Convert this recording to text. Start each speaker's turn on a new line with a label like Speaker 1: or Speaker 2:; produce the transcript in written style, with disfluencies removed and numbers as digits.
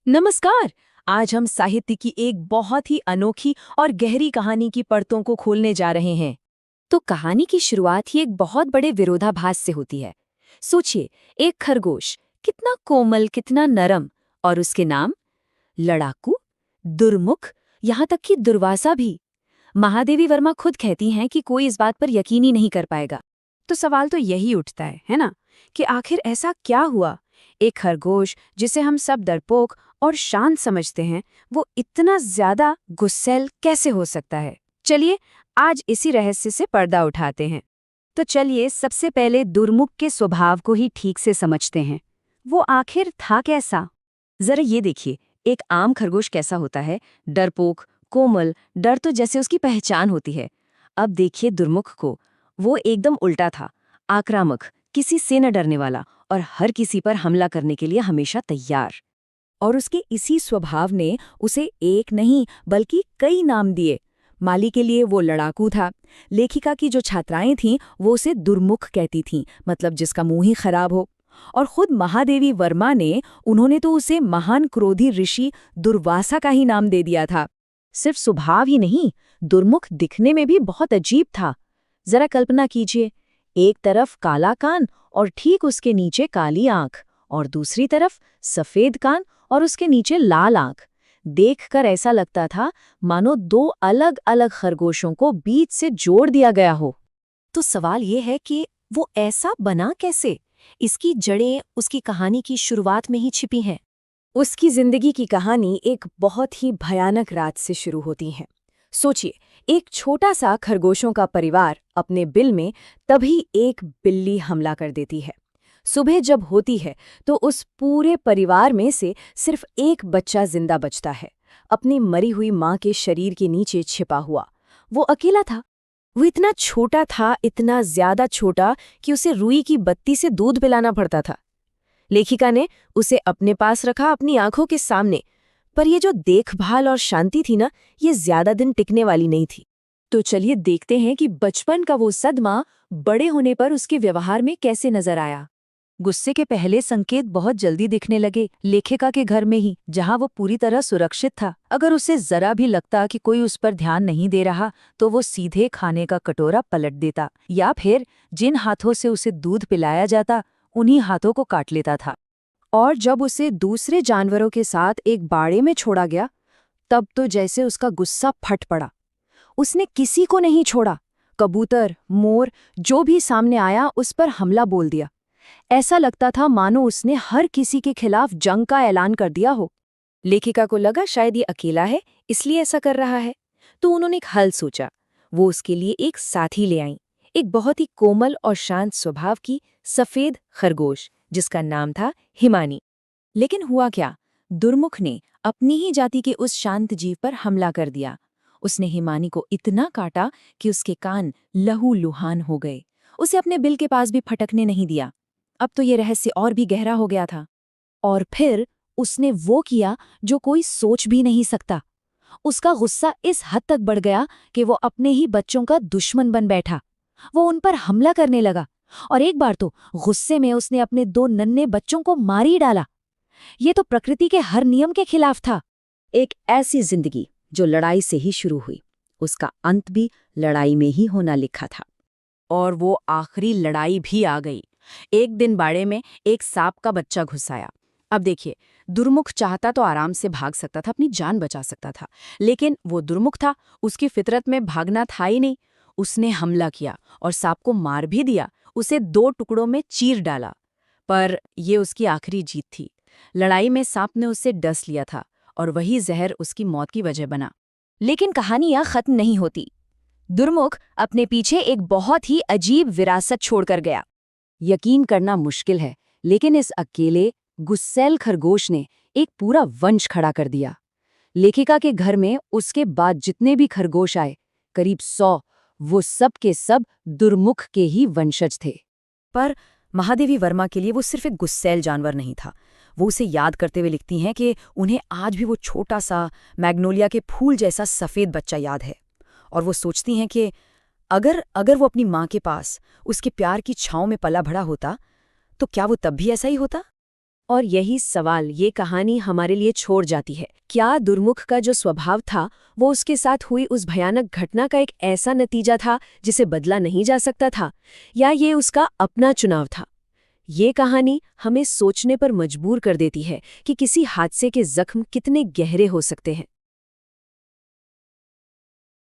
Speaker 1: नमस्कार। आज हम साहित्य की एक बहुत ही अनोखी और गहरी कहानी की परतों को खोलने जा रहे हैं।
Speaker 2: तो कहानी की शुरुआत ही एक बहुत बड़े विरोधाभास से होती है। सोचिए, एक खरगोश, कितना कोमल, कितना नरम, और उसके नाम लड़ाकू, दुर्मुख, यहाँ तक कि दुर्वासा भी। महादेवी वर्मा खुद कहती हैं कि कोई इस बात पर यकीन ही नहीं कर पाएगा।
Speaker 3: तो सवाल तो यही उठता है ना, कि आखिर ऐसा क्या हुआ? एक खरगोश जिसे हम सब डरपोक और शांत समझते हैं, वो इतना ज्यादा गुस्सैल कैसे हो सकता है? चलिए आज इसी रहस्य से पर्दा उठाते हैं। तो चलिए सबसे पहले दुर्मुख के स्वभाव को ही ठीक से समझते हैं। वो आखिर था कैसा?
Speaker 1: जरा ये देखिए, एक आम खरगोश कैसा होता है, डरपोक, कोमल, डर तो जैसे उसकी पहचान होती है। अब देखिए दुर्मुख को, वो एकदम उल्टा था, आक्रामक, किसी से न डरने वाला और हर किसी पर हमला करने के लिए हमेशा तैयार।
Speaker 2: और उसके इसी स्वभाव ने उसे एक नहीं बल्कि कई नाम दिए। माली के लिए वो लड़ाकू था। लेखिका की जो छात्राएं थीं वो उसे दुर्मुख कहती थीं, मतलब जिसका मुंह ही खराब हो। और खुद महादेवी वर्मा ने उन्होंने तो उसे महान क्रोधी ऋषि दुर्वासा का ही नाम दे दिया था।
Speaker 1: सिर्फ स्वभाव ही नहीं, दुर्मुख दिखने में भी बहुत अजीब था। जरा कल्पना कीजिए, एक तरफ काला कान और ठीक उसके नीचे काली आंख, और दूसरी तरफ सफेद कान और उसके नीचे लाल आंख। देखकर ऐसा लगता था मानो दो अलग अलग खरगोशों को बीच से जोड़ दिया गया हो। तो सवाल ये है कि वो ऐसा बना कैसे? इसकी जड़ें उसकी कहानी की शुरुआत में ही छिपी हैं।
Speaker 2: उसकी जिंदगी की कहानी एक बहुत ही भयानक रात से शुरू होती है। सोचिए, एक छोटा सा खरगोशों का परिवार अपने बिल में, तभी एक बिल्ली हमला कर देती है। सुबह जब होती है तो उस पूरे परिवार में से सिर्फ एक बच्चा जिंदा बचता है, अपनी मरी हुई माँ के शरीर के नीचे छिपा हुआ। वो अकेला था। वो इतना छोटा था, इतना ज्यादा छोटा कि उसे रुई की बत्ती से दूध पिलाना पड़ता था। लेखिका ने उसे अपने पास रखा, अपनी आंखों के सामने। पर ये जो देखभाल और शांति थी ना, ये ज्यादा दिन टिकने वाली नहीं थी।
Speaker 1: तो चलिए देखते हैं कि बचपन का वो सदमा बड़े होने पर उसके व्यवहार में कैसे नजर आया। गुस्से के पहले संकेत बहुत जल्दी दिखने लगे, लेखिका के घर में ही, जहां वो पूरी तरह सुरक्षित था। अगर उसे जरा भी लगता कि कोई उस पर ध्यान नहीं दे रहा, तो वो सीधे खाने का कटोरा पलट देता, या फिर जिन हाथों से उसे दूध पिलाया जाता उन्हीं हाथों को काट लेता था।
Speaker 3: और जब उसे दूसरे जानवरों के साथ एक बाड़े में छोड़ा गया, तब तो जैसे उसका गुस्सा फट पड़ा। उसने किसी को नहीं छोड़ा। कबूतर, मोर, जो भी सामने आया उस पर हमला बोल दिया। ऐसा लगता था मानो उसने हर किसी के खिलाफ जंग का ऐलान कर दिया हो।
Speaker 2: लेखिका को लगा शायद ये अकेला है, इसलिए ऐसा कर रहा है। तो उन्होंने एक हल सोचा। वो उसके लिए एक साथी ले आईं, एक बहुत ही कोमल और शांत स्वभाव की सफेद खरगोश, जिसका नाम था हिमानी। लेकिन हुआ क्या, दुर्मुख ने अपनी ही जाति के उस शांत जीव पर हमला कर दिया। उसने हिमानी को इतना काटा कि उसके कान लहूलुहान हो गए। उसे अपने बिल के पास भी फटकने नहीं दिया। अब तो ये रहस्य और भी गहरा हो गया था।
Speaker 1: और फिर उसने वो किया जो कोई सोच भी नहीं सकता। उसका गुस्सा इस हद तक बढ़ गया कि वो अपने ही बच्चों का दुश्मन बन बैठा। वो उन पर हमला करने लगा, और एक बार तो गुस्से में उसने अपने दो नन्हे बच्चों को मार ही डाला। ये तो प्रकृति के हर नियम के खिलाफ था।
Speaker 2: एक ऐसी जिंदगी जो लड़ाई से ही शुरू हुई, उसका अंत भी लड़ाई में ही होना लिखा था।
Speaker 1: और वो आखिरी लड़ाई भी आ गई। एक दिन बाड़े में एक सांप का बच्चा घुस आया। अब देखिए, दुर्मुख चाहता तो आराम से भाग सकता था, अपनी जान बचा सकता था, लेकिन वो दुर्मुख था, उसकी फितरत में भागना था ही नहीं। उसने हमला किया और सांप को मार भी दिया, उसे दो टुकड़ों में चीर डाला। पर ये उसकी आखिरी जीत थी। लड़ाई में सांप ने उसे डस लिया था, और वही जहर उसकी मौत की वजह बना।
Speaker 2: लेकिन कहानी यहाँ खत्म नहीं होती। दुर्मुख अपने पीछे एक बहुत ही अजीब विरासत छोड़कर गया।
Speaker 1: यकीन करना मुश्किल है, लेकिन इस अकेले गुस्सैल खरगोश ने एक पूरा वंश खड़ा कर दिया। लेखिका के घर में उसके बाद जितने भी खरगोश आए, करीब 100, वो सब के सब दुर्मुख के ही वंशज थे।
Speaker 2: पर महादेवी वर्मा के लिए वो सिर्फ एक गुस्सैल जानवर नहीं था। वो उसे याद करते हुए लिखती हैं कि उन्हें आज भी वो छोटा सा मैग्नोलिया के फूल जैसा सफ़ेद बच्चा याद है। और वो सोचती हैं कि अगर अगर वो अपनी माँ के पास उसके प्यार की छाँव में पला बढ़ा होता, तो क्या वो तब भी ऐसा ही होता।
Speaker 1: और यही सवाल ये कहानी हमारे लिए छोड़ जाती है। क्या दुर्मुख का जो स्वभाव था वो उसके साथ हुई उस भयानक घटना का एक ऐसा नतीजा था जिसे बदला नहीं जा सकता था, या ये उसका अपना चुनाव था? ये कहानी हमें सोचने पर मजबूर कर देती है कि किसी हादसे के जख्म कितने गहरे हो सकते हैं।